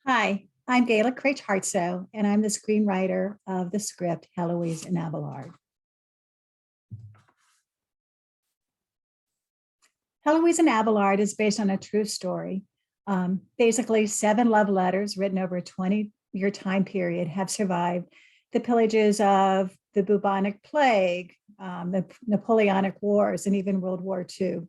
Hi, I'm Gayla Kraetsch Hartsough, and I'm the screenwriter of the script Heloise and Abelard. Heloise and Abelard is based on a true story. Basically, 7 love letters written over a 20-year time period have survived the pillages of the bubonic plague, the Napoleonic Wars, and even World War II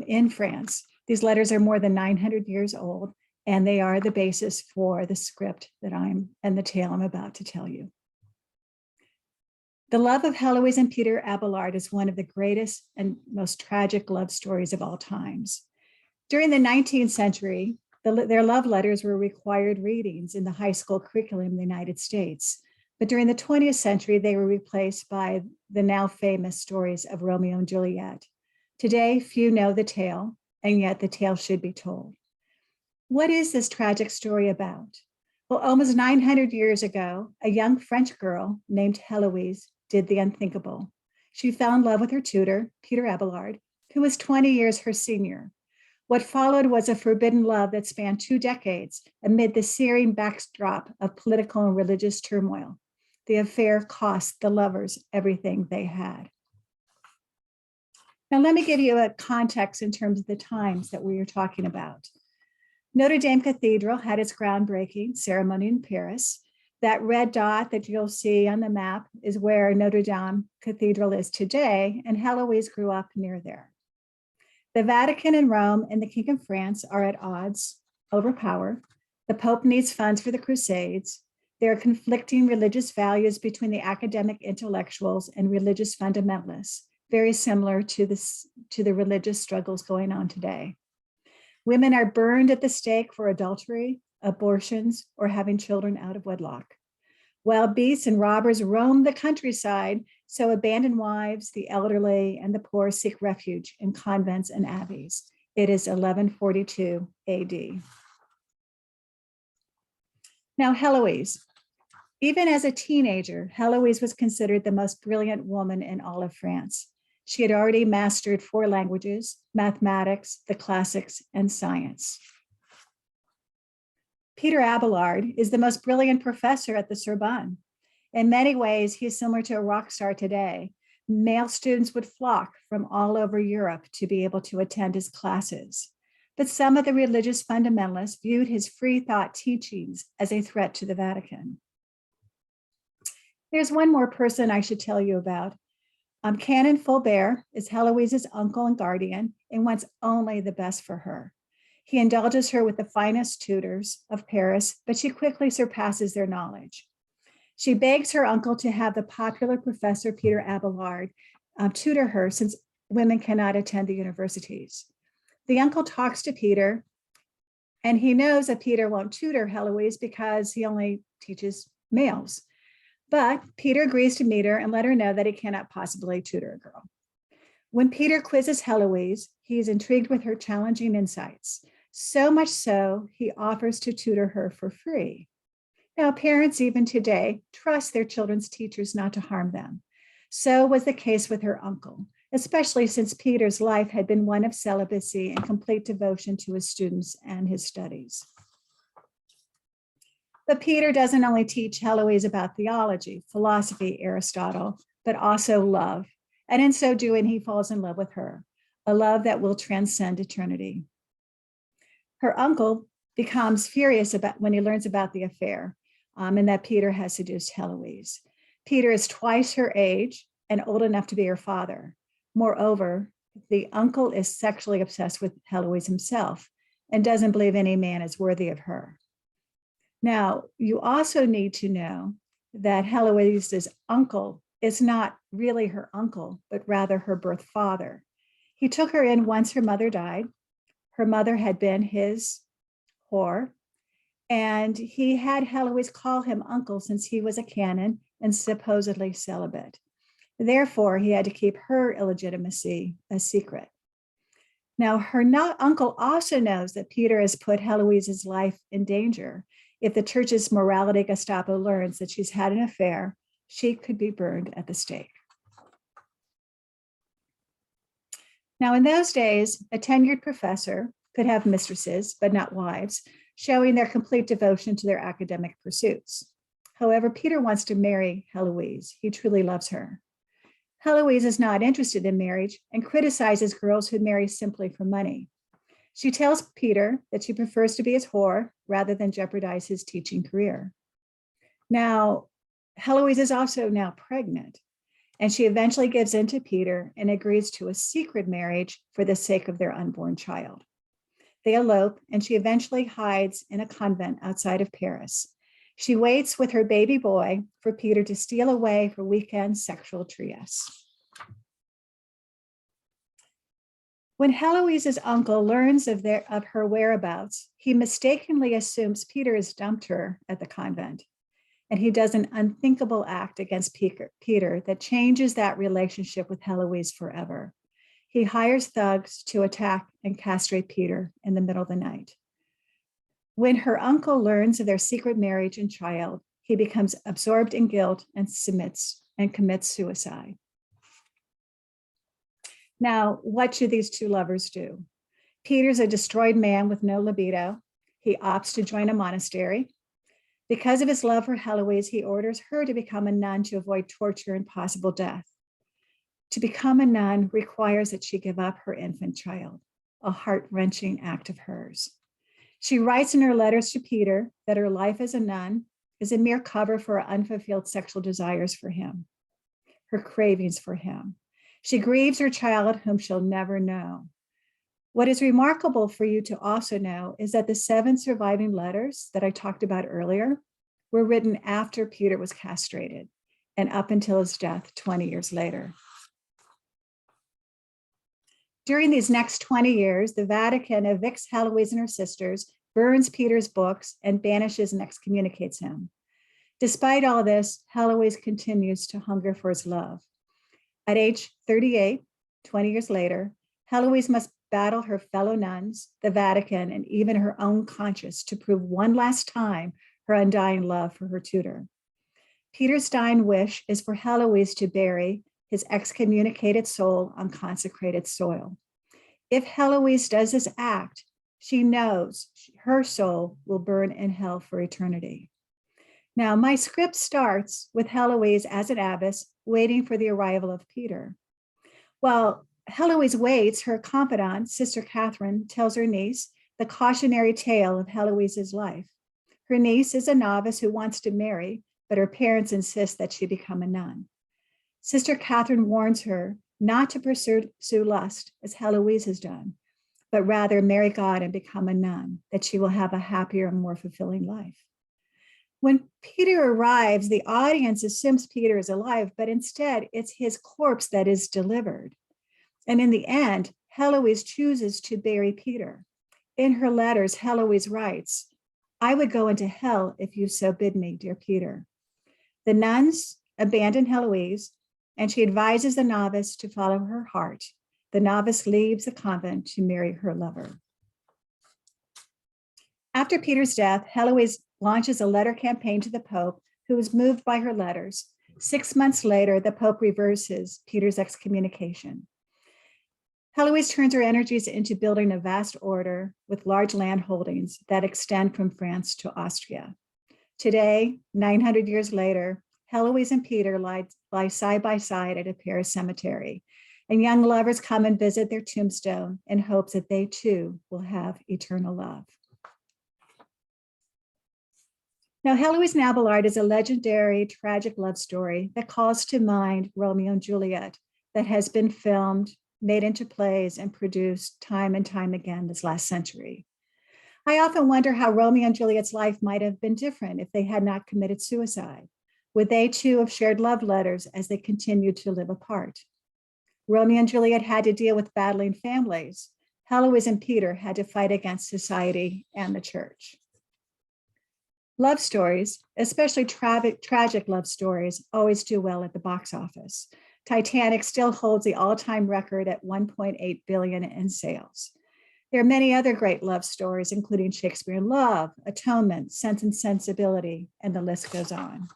in France. These letters are more than 900 years old, and they are the basis for the script and the tale I'm about to tell you. The love of Heloise and Peter Abelard is one of the greatest and most tragic love stories of all times. During the 19th century, their love letters were required readings in the high school curriculum in the United States. But during the 20th century, they were replaced by the now famous stories of Romeo and Juliet. Today, few know the tale, and yet the tale should be told. What is this tragic story about? Well, almost 900 years ago, a young French girl named Heloise did the unthinkable. She fell in love with her tutor, Peter Abelard, who was 20 years her senior. What followed was a forbidden love that spanned 2 decades amid the searing backdrop of political and religious turmoil. The affair cost the lovers everything they had. Now, let me give you a context in terms of the times that we are talking about. Notre Dame Cathedral had its groundbreaking ceremony in Paris. That red dot that you'll see on the map is where Notre Dame Cathedral is today, and Heloise grew up near there. The Vatican and Rome and the King of France are at odds over power. The Pope needs funds for the Crusades. There are conflicting religious values between the academic intellectuals and religious fundamentalists, very similar to the religious struggles going on today. Women are burned at the stake for adultery, abortions, or having children out of wedlock. Wild beasts and robbers roam the countryside, so abandoned wives, the elderly, and the poor seek refuge in convents and abbeys. It is 1142 AD. Now, Heloise. Even as a teenager, Heloise was considered the most brilliant woman in all of France. She had already mastered 4 languages, mathematics, the classics, and science. Peter Abelard is the most brilliant professor at the Sorbonne. In many ways, he is similar to a rock star today. Male students would flock from all over Europe to be able to attend his classes. But some of the religious fundamentalists viewed his free thought teachings as a threat to the Vatican. There's one more person I should tell you about. Canon Fulbert is Heloise's uncle and guardian and wants only the best for her. He indulges her with the finest tutors of Paris, but she quickly surpasses their knowledge. She begs her uncle to have the popular professor Peter Abelard tutor her, since women cannot attend the universities. The uncle talks to Peter, and he knows that Peter won't tutor Heloise because he only teaches males. But Peter agrees to meet her and let her know that he cannot possibly tutor a girl. When Peter quizzes Heloise, he is intrigued with her challenging insights. So much so, he offers to tutor her for free. Now, parents even today trust their children's teachers not to harm them. So was the case with her uncle, especially since Peter's life had been one of celibacy and complete devotion to his students and his studies. But Peter doesn't only teach Heloise about theology, philosophy, Aristotle, but also love. And in so doing, he falls in love with her, a love that will transcend eternity. Her uncle becomes furious when he learns about the affair and that Peter has seduced Heloise. Peter is twice her age and old enough to be her father. Moreover, the uncle is sexually obsessed with Heloise himself and doesn't believe any man is worthy of her. Now, you also need to know that Heloise's uncle is not really her uncle, but rather her birth father. He took her in once her mother died. Her mother had been his whore, and he had Heloise call him uncle since he was a canon and supposedly celibate. Therefore, he had to keep her illegitimacy a secret. Now, her uncle also knows that Peter has put Heloise's life in danger. If the church's morality Gestapo learns that she's had an affair, she could be burned at the stake. Now, in those days, a tenured professor could have mistresses, but not wives. showing their complete devotion to their academic pursuits. However, Peter wants to marry Heloise. He truly loves her. Heloise is not interested in marriage and criticizes girls who marry simply for money. She tells Peter that she prefers to be his whore rather than jeopardize his teaching career. Now, Heloise is also now pregnant, and she eventually gives in to Peter and agrees to a secret marriage for the sake of their unborn child. They elope, and she eventually hides in a convent outside of Paris. She waits with her baby boy for Peter to steal away for weekend sexual trysts. When Heloise's uncle learns of her whereabouts, he mistakenly assumes Peter has dumped her at the convent, and he does an unthinkable act against Peter that changes that relationship with Heloise forever. He hires thugs to attack and castrate Peter in the middle of the night. When her uncle learns of their secret marriage and child, he becomes absorbed in guilt and commits suicide. Now, what should these two lovers do? Peter's a destroyed man with no libido. He opts to join a monastery. Because of his love for Heloise, he orders her to become a nun to avoid torture and possible death. To become a nun requires that she give up her infant child, a heart-wrenching act of hers. She writes in her letters to Peter that her life as a nun is a mere cover for her unfulfilled sexual desires for him, her cravings for him. She grieves her child whom she'll never know. What is remarkable for you to also know is that the 7 surviving letters that I talked about earlier were written after Peter was castrated and up until his death 20 years later. During these next 20 years, the Vatican evicts Heloise and her sisters, burns Peter's books, and banishes and excommunicates him. Despite all this, Heloise continues to hunger for his love. At age 38, 20 years later, Heloise must battle her fellow nuns, the Vatican, and even her own conscience to prove one last time her undying love for her tutor. Peter's dying wish is for Heloise to bury his excommunicated soul on consecrated soil. If Heloise does this act, she knows her soul will burn in hell for eternity. Now, my script starts with Heloise as an abbess waiting for the arrival of Peter. While Heloise waits, her confidant, Sister Catherine, tells her niece the cautionary tale of Heloise's life. Her niece is a novice who wants to marry, but her parents insist that she become a nun. Sister Catherine warns her not to pursue lust as Heloise has done, but rather marry God and become a nun, that she will have a happier and more fulfilling life. When Peter arrives, the audience assumes Peter is alive, but instead it's his corpse that is delivered. And in the end, Heloise chooses to bury Peter. In her letters, Heloise writes, "I would go into hell if you so bid me, dear Peter." The nuns abandon Heloise, and she advises the novice to follow her heart. The novice leaves the convent to marry her lover. After Peter's death, Heloise launches a letter campaign to the Pope, who was moved by her letters. 6 months later, the Pope reverses Peter's excommunication. Heloise turns her energies into building a vast order with large land holdings that extend from France to Austria. Today, 900 years later, Heloise and Peter lie side by side at a Paris cemetery, and young lovers come and visit their tombstone in hopes that they too will have eternal love. Now, Heloise and Abelard is a legendary tragic love story that calls to mind Romeo and Juliet that has been filmed, made into plays, and produced time and time again this last century. I often wonder how Romeo and Juliet's life might have been different if they had not committed suicide. Would they too have shared love letters as they continued to live apart? Romeo and Juliet had to deal with battling families. Heloise and Peter had to fight against society and the church. Love stories, especially tragic love stories, always do well at the box office. Titanic still holds the all-time record at $1.8 billion in sales. There are many other great love stories, including Shakespeare in Love, Atonement, Sense and Sensibility, and the list goes on.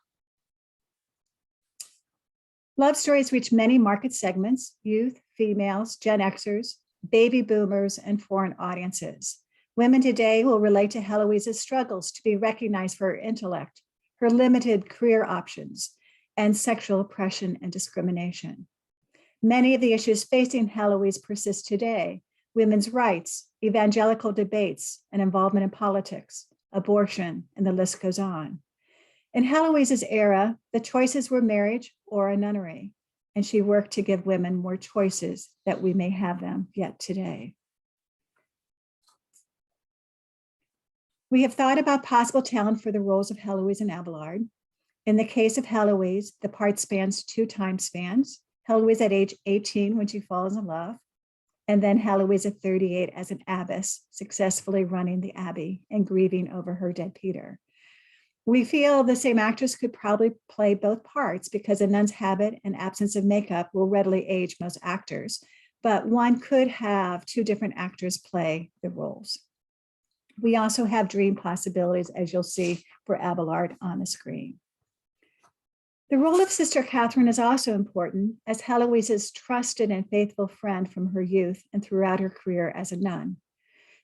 Love stories reach many market segments: youth, females, Gen Xers, baby boomers, and foreign audiences. Women today will relate to Heloise's struggles to be recognized for her intellect, her limited career options, and sexual oppression and discrimination. Many of the issues facing Heloise persist today: women's rights, evangelical debates, and involvement in politics, abortion, and the list goes on. In Heloise's era, the choices were marriage or a nunnery, and she worked to give women more choices that we may have them yet today. We have thought about possible talent for the roles of Heloise and Abelard. In the case of Heloise, the part spans 2 time spans: Heloise at age 18 when she falls in love, and then Heloise at 38 as an abbess, successfully running the abbey and grieving over her dead Peter. We feel the same actress could probably play both parts because a nun's habit and absence of makeup will readily age most actors, but one could have 2 different actors play the roles. We also have dream possibilities, as you'll see, for Abelard on the screen. The role of Sister Catherine is also important, as Heloise's trusted and faithful friend from her youth and throughout her career as a nun.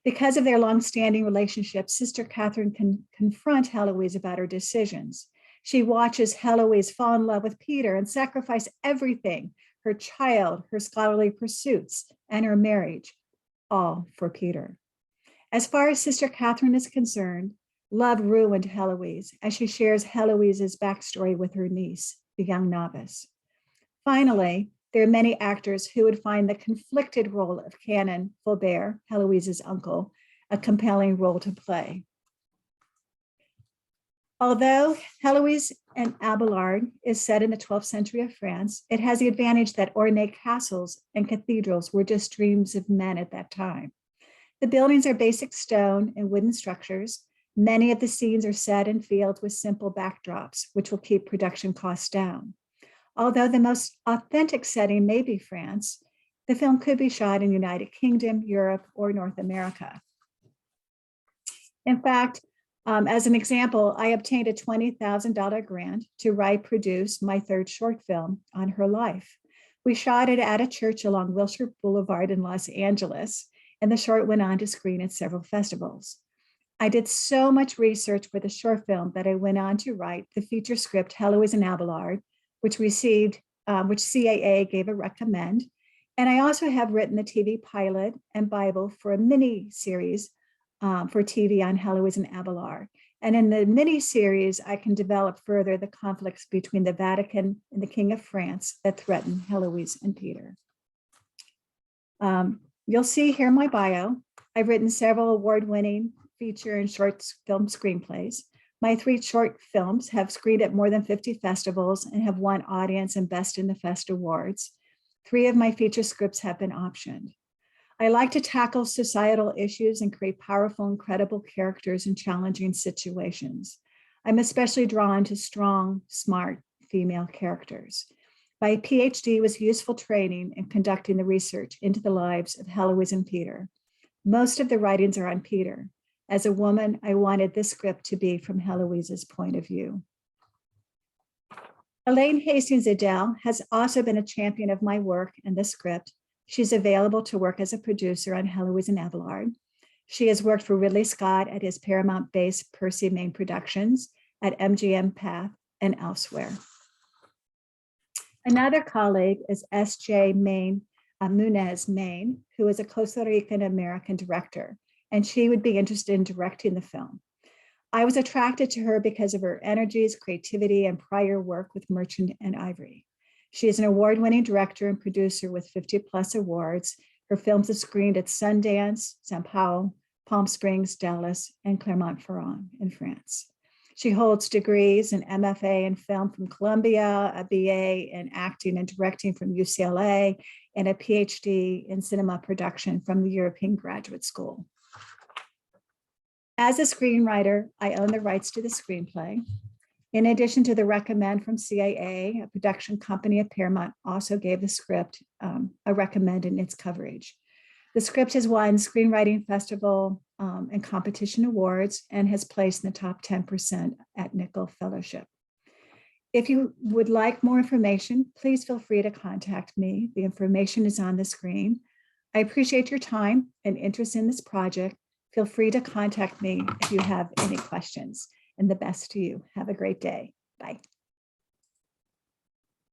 Because of their longstanding relationship, Sister Catherine can confront Heloise about her decisions. She watches Heloise fall in love with Peter and sacrifice everything: her child, her scholarly pursuits, and her marriage, all for Peter. As far as Sister Catherine is concerned, love ruined Heloise as she shares Heloise's backstory with her niece, the young novice. Finally, there are many actors who would find the conflicted role of Canon Fulbert, Heloise's uncle, a compelling role to play. Although Heloise and Abelard is set in the 12th century of France, it has the advantage that ornate castles and cathedrals were just dreams of men at that time. The buildings are basic stone and wooden structures. Many of the scenes are set in fields with simple backdrops, which will keep production costs down. Although the most authentic setting may be France, the film could be shot in the United Kingdom, Europe, or North America. In fact, as an example, I obtained a $20,000 grant to write, produce my 3rd short film on her life. We shot it at a church along Wilshire Boulevard in Los Angeles, and the short went on to screen at several festivals. I did so much research for the short film that I went on to write the feature script Heloise and Abelard, which CAA gave a recommend. And I also have written the TV pilot and Bible for a mini series for TV on Heloise and Abelard. And in the mini series, I can develop further the conflicts between the Vatican and the King of France that threaten Heloise and Peter. You'll see here my bio. I've written several award-winning feature and short film screenplays. My 3 short films have screened at more than 50 festivals and have won Audience and Best in the Fest awards. 3 of my feature scripts have been optioned. I like to tackle societal issues and create powerful and credible characters in challenging situations. I'm especially drawn to strong, smart female characters. My PhD was useful training in conducting the research into the lives of Heloise and Peter. Most of the writings are on Peter. As a woman, I wanted this script to be from Heloise's point of view. Elaine Hastings-Adele has also been a champion of my work and the script. She's available to work as a producer on Heloise and Abelard. She has worked for Ridley Scott at his Paramount-based Percy Main Productions, at MGM Path, and elsewhere. Another colleague is S.J. Munez Main, who is a Costa Rican American director, and she would be interested in directing the film. I was attracted to her because of her energies, creativity, and prior work with Merchant and Ivory. She is an award-winning director and producer with 50+ awards. Her films have screened at Sundance, Sao Paulo, Palm Springs, Dallas, and Clermont-Ferrand in France. She holds degrees in MFA in film from Columbia, a BA in acting and directing from UCLA, and a PhD in cinema production from the European Graduate School. As a screenwriter, I own the rights to the screenplay. In addition to the recommend from CAA, a production company of Paramount also gave the script a recommend in its coverage. The script has won Screenwriting Festival and competition awards and has placed in the top 10% at Nickel Fellowship. If you would like more information, please feel free to contact me. The information is on the screen. I appreciate your time and interest in this project. Feel free to contact me if you have any questions. And the best to you. Have a great day. Bye.